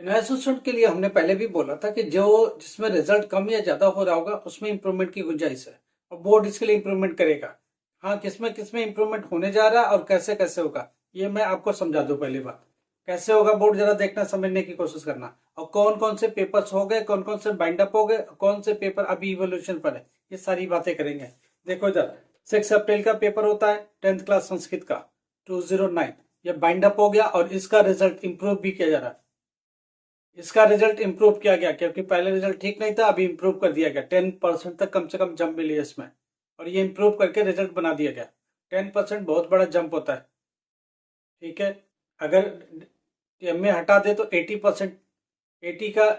नए स्टूडेंट के लिए हमने पहले भी बोला था कि जो जिसमें रिजल्ट कम या ज्यादा हो रहा होगा उसमें इंप्रूवमेंट की गुंजाइश है और बोर्ड इसके लिए इंप्रूवमेंट करेगा। हाँ, किसमें इंप्रूवमेंट होने जा रहा है और कैसे कैसे होगा ये मैं आपको समझा दूं। पहली बात, कैसे होगा बोर्ड जरा देखना, समझने की कोशिश करना। और कौन कौन से पेपर्स हो गए, कौन कौन से बाइंड अप हो गए, कौन से पेपर अभी इवोल्यूशन पर है, ये सारी बातें करेंगे। देखो इधर 6 अप्रैल का पेपर होता है 10th क्लास संस्कृत का 209। ये बाइंड अप हो गया और इसका रिजल्ट इंप्रूव भी किया जा रहा है। इसका रिजल्ट इंप्रूव किया गया क्योंकि पहले रिजल्ट ठीक नहीं था, अभी इंप्रूव कर दिया गया। 10% तक कम से कम जंप मिली है इसमें और ये इंप्रूव करके रिजल्ट बना दिया गया। 10% बहुत बड़ा जंप होता है, ठीक है। अगर में हटा दे तो 80%, 80 का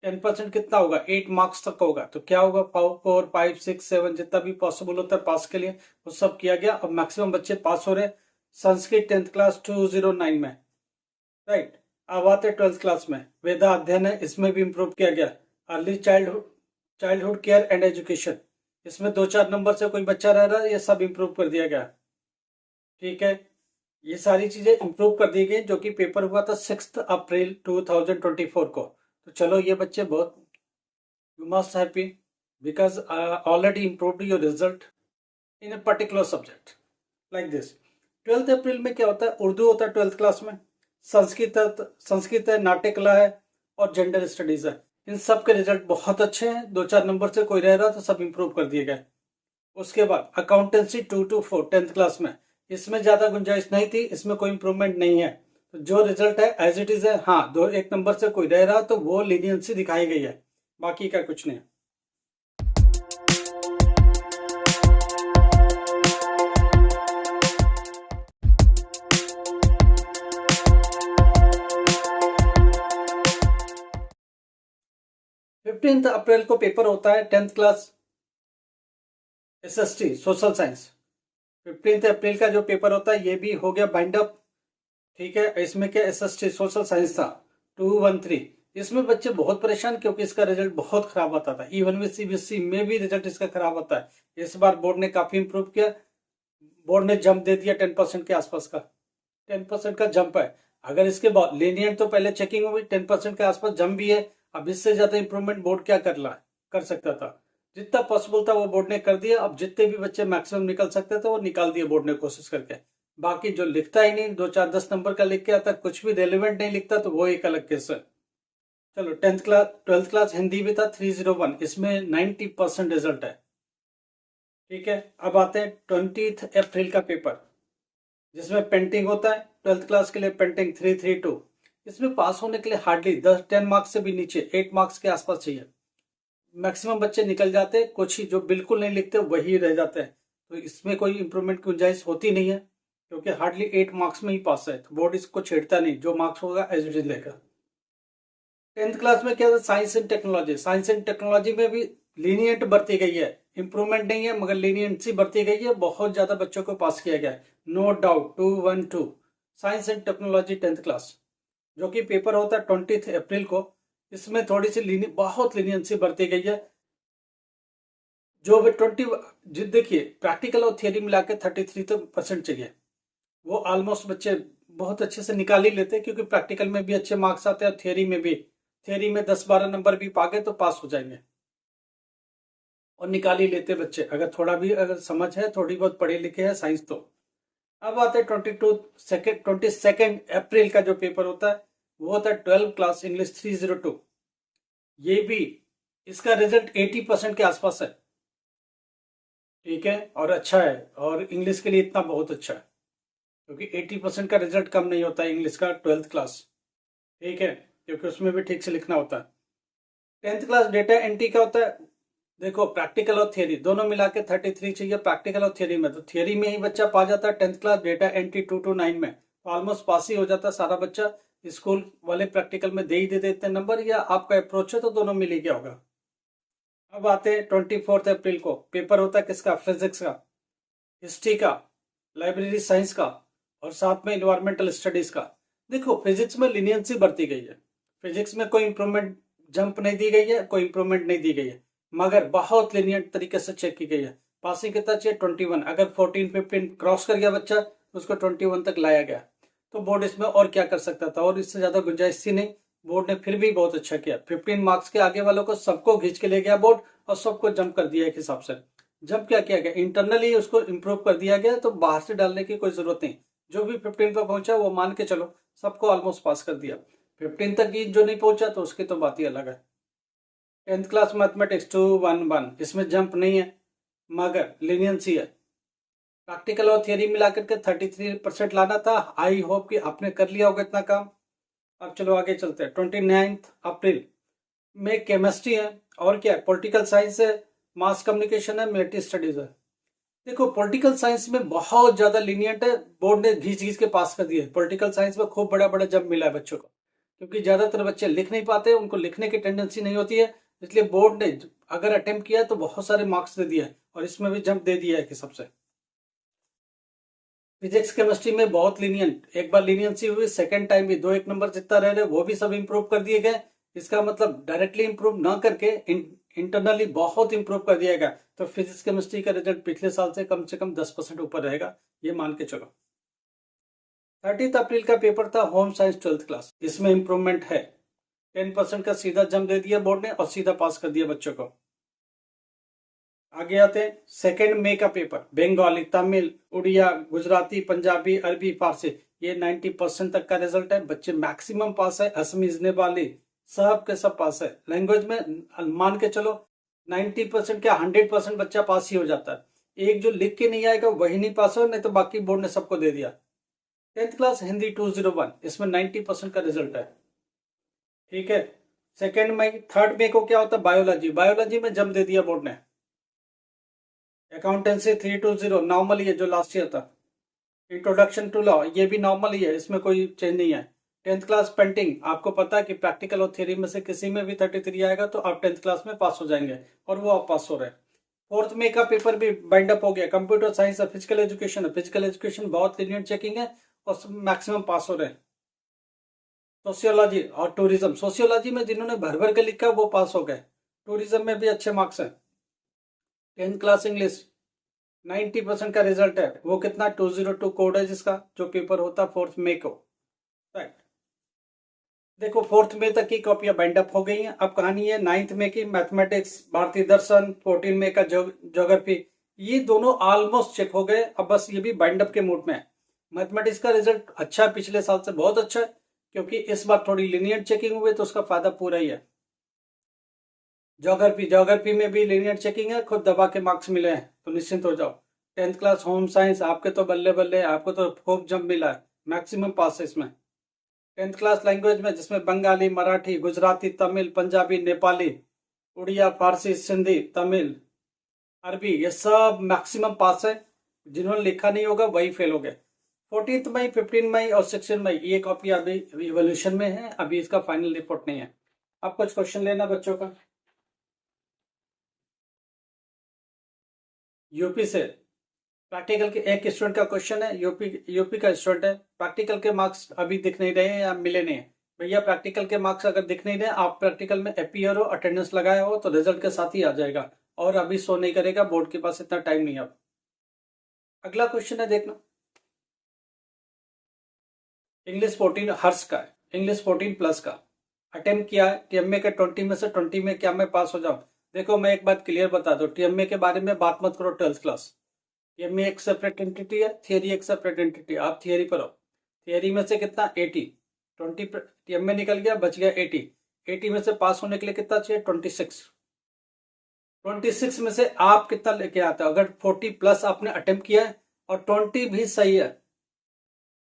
10% कितना होगा, 8 मार्क्स तक होगा। तो क्या होगा, 4 5 6 7 जितना भी पॉसिबल होता है पास के लिए वो सब किया गया और मैक्सिमम बच्चे पास हो रहे संस्कृत 10th क्लास 209 में, राइट। अब आते 12th क्लास में, वेदा अध्ययन है, इसमें भी इंप्रूव किया गया। Early childhood care and education, इसमें 2-4 नंबर से कोई बच्चा रह रहा है, ये सब इंप्रूव कर दिया गया, ठीक है। ये सारी चीजें इंप्रूव कर दी गई जो कि पेपर हुआ था 6 अप्रैल 2024 को। तो चलो ये बच्चे बहुत, you must happy because already improved your result in a particular subject like this. 12th अप्रैल में क्या होता है, उर्दू होता है 12th क्लास में, संस्कृत है, नाट्य कला है और जेंडर स्टडीज है। इन सब के रिजल्ट बहुत अच्छे हैं, 2-4 नंबर से कोई रह रहा तो सब इंप्रूव कर दिए गए। उसके बाद अकाउंटेंसी 2 to 4 10th क्लास में, इसमें ज्यादा गुंजाइश नहीं थी, इसमें कोई इंप्रूवमेंट नहीं है। तो जो रिजल्ट है एज इट इज है। हाँ, 1 नंबर से कोई रह रहा तो वो लीनियंसी दिखाई गई है, बाकी का कुछ नहीं। 15 अप्रैल को पेपर होता है 10th class SST social science. 15 अप्रैल का जो पेपर होता है ये भी हो गया बाइंड अप, ठीक है। इसमें क्या SST सोशल साइंस था 213। इसमें बच्चे बहुत परेशान क्योंकि इसका रिजल्ट बहुत खराब आता था, इवन में CBSE में भी रिजल्ट इसका खराब आता है। इस बार बोर्ड ने काफी इंप्रूव किया, बोर्ड ने जंप दे दिया 10% के आसपास का, 10% का जंप है। अगर इसके बाद लेनियन तो पहले चेकिंग हुई 10% के आसपास जंप भी है। अब इससे ज्यादा इंप्रूवमेंट बोर्ड क्या कर सकता था, जितना पॉसिबल था वो बोर्ड ने कर दिया। अब जितने भी बच्चे मैक्सिमम निकल सकते थे वो निकाल दिए बोर्ड ने कोशिश करके। बाकी जो लिखता ही नहीं, 2 4 10 नंबर का लिख के आता, कुछ भी रेलिवेंट नहीं लिखता, तो वो एक अलग केस है। चलो 12th क्लास हिंदी भी था 301, इसमें 90% रिजल्ट है, ठीक है। अब आते हैं 20th अप्रैल का पेपर जिसमें पेंटिंग होता है 12th क्लास के लिए, पेंटिंग 332। इसमें पास होने के लिए हार्डली 10 मार्क्स से भी नीचे 8 मार्क्स के आसपास चाहिए। मैक्सिमम बच्चे निकल जाते हैं, कुछ ही जो बिल्कुल नहीं लिखते वही रह जाते हैं। तो इसमें कोई इंप्रूवमेंट की गुंजाइश होती नहीं है क्योंकि हार्डली 8 मार्क्स में ही पास है, तो बोर्ड इसको छेड़ता नहीं, जो मार्क्स होगा एज इट इज लेगा। 10th क्लास में क्या था, science and technology. Science and technology में भी लीनियंट बरती गई है, इंप्रूवमेंट नहीं है मगर लीनियंसी बरती गई है, बहुत ज्यादा बच्चों को पास किया गया है, no doubt 212 science and technology 10th class, जो कि पेपर होता है 20th अप्रैल को। इसमें थोड़ी सी बहुत लीनियंसी बरती गई है। जो भी 20 देखिए, प्रैक्टिकल और थियरी मिला के 33% चाहिए, वो ऑलमोस्ट बच्चे बहुत अच्छे से निकाल ही लेते हैं क्योंकि प्रैक्टिकल में भी अच्छे मार्क्स आते हैं और थियरी में भी। थियरी में 10-12 नंबर भी पा गए तो पास हो जाएंगे और निकाल ही लेते बच्चे, अगर थोड़ा भी अगर समझ है, थोड़ी बहुत पढ़े लिखे हैं साइंस तो। अब आते हैं 22nd अप्रैल का जो पेपर होता है वो होता है 12th क्लास इंग्लिश 302। ये भी इसका रिजल्ट 80% के आसपास है, ठीक है, और अच्छा है। और इंग्लिश के लिए इतना बहुत अच्छा है क्योंकि 80% का रिजल्ट कम नहीं होता है इंग्लिश का 12th क्लास, ठीक है, क्योंकि उसमें भी ठीक से लिखना होता है। 10th क्लास डेटा एंट्री का होता है, देखो प्रैक्टिकल और थियरी दोनों मिला के 33 चाहिए प्रैक्टिकल और थियरी में, तो थियरी में ही बच्चा पा जाता है 10th क्लास डेटा एंट्री 229 में, तो ऑलमोस्ट पास ही हो जाता है सारा बच्चा। स्कूल वाले प्रैक्टिकल में दे ही देते इतने नंबर, या आपका अप्रोच है तो दोनों मिल ही गया होगा। अब आते हैं 24th अप्रैल को, पेपर होता है किसका, फिजिक्स का, हिस्ट्री का, लाइब्रेरी साइंस का और साथ में इन्वायरमेंटल स्टडीज का। देखो फिजिक्स में लीनियंसी बढ़ती गई है, फिजिक्स में कोई इंप्रूवमेंट जंप नहीं दी गई है, कोई इंप्रूवमेंट नहीं दी गई है, मगर बहुत लीनियंट तरीके से चेक की गई है। पासिंग कितना चाहिए 21, अगर 14-15 क्रॉस कर गया बच्चा तो उसको 21 तक लाया गया। तो बोर्ड इसमें और क्या कर सकता था, और इससे ज्यादा गुंजाइश थी नहीं, बोर्ड ने फिर भी बहुत अच्छा किया। 15 मार्क्स के आगे वालों को सबको खींच के ले गया बोर्ड और सबको जंप कर दिया एक हिसाब से। जंप क्या किया गया, इंटरनली उसको इम्प्रूव कर दिया गया, तो बाहर से डालने की कोई जरूरत नहीं। जो भी 15 पर पहुंचा वो मान के चलो सबको ऑलमोस्ट पास कर दिया। 15 तक ही जो नहीं पहुंचा तो उसकी तो बात ही अलग है। 10th क्लास मैथमेटिक्स 211, इसमें जंप नहीं है मगर लीनियंसी है। प्रैक्टिकल और थियरी मिलाकर के 33% लाना था। आई होप कि आपने कर लिया होगा इतना काम। अब चलो आगे चलते हैं। 29 अप्रैल में केमिस्ट्री है और क्या है, पॉलिटिकल साइंस है, मास कम्युनिकेशन है, मिलिट्री स्टडीज है। देखो पॉलिटिकल साइंस में बहुत ज्यादा लीनियंट है, बोर्ड ने घींच घींच के पास कर दिया है। पॉलिटिकल साइंस में खूब बड़ा बड़ा जंप मिला है बच्चों को, क्योंकि ज्यादातर बच्चे लिख नहीं पाते, उनको लिखने की टेंडेंसी नहीं होती है, इसलिए बोर्ड ने अगर अटेम्प्ट किया तो बहुत सारे मार्क्स दे दिया है और इसमें भी जंप दे दिया है कि सबसे। फिजिक्स केमिस्ट्री में बहुत लीनियंट, एक बार लीनियंसी हुई, सेकंड टाइम भी 2 एक नंबर जितना रह रहे वो भी सब इंप्रूव कर दिए गए। इसका मतलब डायरेक्टली इंप्रूव ना करके इंटरनली बहुत इंप्रूव कर दिया गया। तो फिजिक्स केमिस्ट्री का रिजल्ट पिछले साल से कम 10% ऊपर रहेगा, ये मान के चलो। 30 अप्रैल का पेपर था होम साइंस 12th क्लास, इसमें इंप्रूवमेंट है। 10% का सीधा जंप दे दिया बोर्ड ने और सीधा पास कर दिया बच्चों को। आगे आते हैं 2 मई का पेपर, बंगाली, तमिल, उड़िया, गुजराती, पंजाबी, अरबी, फारसी, ये 90% तक का रिजल्ट है। बच्चे मैक्सिमम पास है। असमीज, नेपाली सब के सब पास है। लैंग्वेज में मान के चलो 90% क्या 100% बच्चा पास ही हो जाता है। एक जो लिख के नहीं आएगा वही नहीं पास हो, नहीं तो बाकी बोर्ड ने सबको दे दिया। 10th क्लास हिंदी 201, इसमें 90% का रिजल्ट है। ठीक है। 2 मई, 3 मई को क्या होता है, बायोलॉजी, बायोलॉजी में जंप दे दिया बोर्ड ने। अकाउंटेंसी 320 नॉर्मल ही है जो लास्ट ईयर था। इंट्रोडक्शन टू लॉ ये भी नॉर्मल ही है, इसमें कोई चेंज नहीं है। 10th क्लास पेंटिंग, आपको पता है कि प्रैक्टिकल और थ्योरी में से किसी में भी 33 आएगा तो आप 10th क्लास में पास हो जाएंगे, और वो आप पास हो रहे हैं। 4 मई का पेपर भी बाइंड अप हो गया। कंप्यूटर साइंस और फिजिकल एजुकेशन है। फिजिकल एजुकेशन बहुत लीनियंट चेकिंग है और मैक्सिमम पास हो रहे हैं। सोशियोलॉजी और टूरिज्म, सोशियोलॉजी में जिन्होंने भर भर के लिखा वो पास हो गए। टूरिज्म में भी अच्छे मार्क्स है। 10th क्लास इंग्लिश 90% का रिजल्ट है। वो कितना 202 कोड है जिसका, जो पेपर होता 4 मई को। राइट, देखो 4 मई तक की कॉपियां बाइंड अप हो गई हैं। अब कहानी है 9 मई की, मैथमेटिक्स, भारतीय दर्शन, 14 मई का ज्योग्राफी, ये दोनों ऑलमोस्ट चेक हो गए। अब बस ये भी बाइंड अप के मूड में है। मैथमेटिक्स का रिजल्ट अच्छा है, पिछले साल से बहुत अच्छा है, क्योंकि इस बार थोड़ी लीनियंट चेकिंग हुई तो उसका फायदा पूरा ही है। ज्योग्राफी में भी लीनियंट चेकिंग है, खुद दबा के मार्क्स मिले हैं, तो निश्चिंत हो जाओ। 10th क्लास होम साइंस आपके तो बल्ले बल्ले, आपको तो खूब जंप मिला है, मैक्सिमम पास है इसमें। 10th क्लास लैंग्वेज में जिसमें बंगाली, मराठी, गुजराती, तमिल, पंजाबी, नेपाली, उड़िया, फारसी, सिंधी, तमिल, अरबी, ये सब मैक्सिमम पास है। जिन्होंने लिखा नहीं होगा वही फेल हो गए। 14 मई, 15 मई और 16 मई ये कॉपी अभी इवोल्यूशन में है, अभी इसका फाइनल रिपोर्ट नहीं है। अब कुछ क्वेश्चन लेना बच्चों का। यूपी से प्रैक्टिकल के एक स्टूडेंट का क्वेश्चन है, यूपी का स्टूडेंट है। प्रैक्टिकल के मार्क्स अभी दिख नहीं रहे हैं या मिले नहीं है। भैया प्रैक्टिकल के मार्क्स अगर दिख नहीं रहे, आप प्रैक्टिकल में अपीयर हो, अटेंडेंस लगाया हो तो रिजल्ट के साथ ही आ जाएगा, और अभी शो नहीं करेगा, बोर्ड के पास इतना टाइम नहीं है अब। अगला क्वेश्चन है, देखना। इंग्लिश 14 हर्ष का है, इंग्लिश 14 प्लस का अटेम्प्ट किया है। टीएमए के 20 में से 20 में क्या मैं पास हो जाऊं? देखो मैं एक बात क्लियर बता दो, टीएमए के बारे में बात मत करो 12th क्लास। टीएमए एक सेपरेट एंटिटी है, थियरी एक सेपरेट एंटिटी। आप थियरी पर हो, थियरी में से कितना 80, 20 टीएमए निकल गया, बच गया 80। 80 में से पास होने के लिए कितना चाहिए 26। 26 में से आप कितना लेके आते हो? अगर 40 प्लस आपने अटेम्प्ट किया है और 20 भी सही है,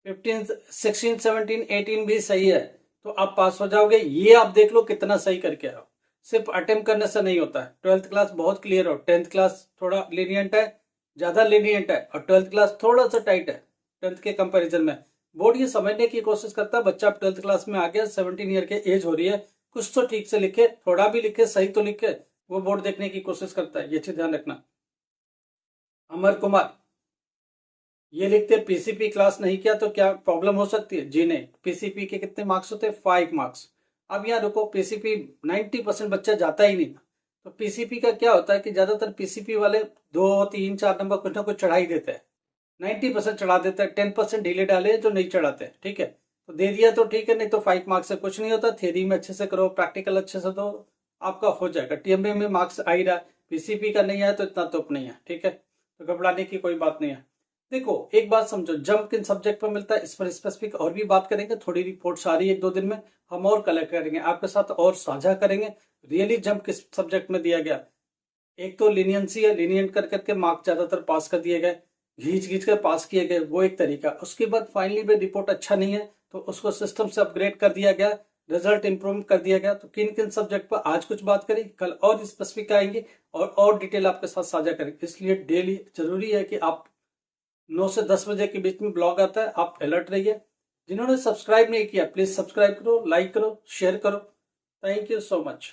15, 16, 17, 18 भी सही है, तो आप पास हो जाओगे। ये आप देख लो कितना सही करके आओ, सिर्फ अटेम्प्ट करने से नहीं होता है। 12th क्लास बहुत क्लियर हो, 10th क्लास थोड़ा लीनियंट है, ज्यादा लीनियंट है, और 12th क्लास थोड़ा सा टाइट है 10th के कंपैरिजन में। बोर्ड ये समझने की कोशिश करता है बच्चा 12th क्लास में आ गया, 17 ईयर के एज हो रही है, कुछ तो ठीक से लिखे, थोड़ा भी लिखे, सही तो लिखे, वो बोर्ड देखने की कोशिश करता है, ये चीज ध्यान रखना। अमर कुमार ये लिखते पीसीपी क्लास नहीं किया तो क्या प्रॉब्लम हो सकती है? जी नहीं, पीसीपी के कितने मार्क्स होते हैं? 5 मार्क्स। अब यहाँ रुको, पीसीपी 90% बच्चा जाता ही नहीं। तो पीसीपी का क्या होता है कि ज्यादातर पीसीपी वाले 2, 3, 4 नंबर कुछ ना कुछ चढ़ा ही देते हैं। 90% चढ़ा देते हैं, 10% ढीले डाले जो नहीं चढ़ाते, ठीक है। तो दे दिया तो ठीक है, नहीं तो 5 मार्क्स से कुछ नहीं होता। थ्योरी में अच्छे से करो, प्रैक्टिकल अच्छे से दो, आपका हो जाएगा। टीएमबी में मार्क्स आ ही रहा, पीसीपी का नहीं आया तो इतना तुप नहीं है, ठीक है, तो घबराने की कोई बात नहीं है। देखो एक बात समझो, जंप किन सब्जेक्ट पर मिलता है इस पर स्पेसिफिक और भी बात करेंगे। थोड़ी रिपोर्ट्स आ रही है 1-2 दिन में, हम और कलेक्ट करेंगे आपके साथ और साझा करेंगे रियली जंप किस सब्जेक्ट में दिया गया। एक तो लीनियंसी है, लीनियंट कर करके मार्क्स ज्यादातर पास कर दिए गए, घींच घींच कर पास किए गए, वो एक तरीका। उसके बाद फाइनली में रिपोर्ट अच्छा नहीं है तो उसको सिस्टम से अपग्रेड कर दिया गया, रिजल्ट इंप्रूव कर दिया गया। तो किन किन सब्जेक्ट पर आज कुछ बात करें, कल और स्पेसिफिक आएंगे और डिटेल आपके साथ साझा करेंगे। इसलिए डेली जरूरी है कि आप 9 से 10 बजे के बीच में ब्लॉग आता है, आप अलर्ट रहिए। जिन्होंने सब्सक्राइब नहीं किया प्लीज सब्सक्राइब करो, लाइक करो, शेयर करो। Thank you so much.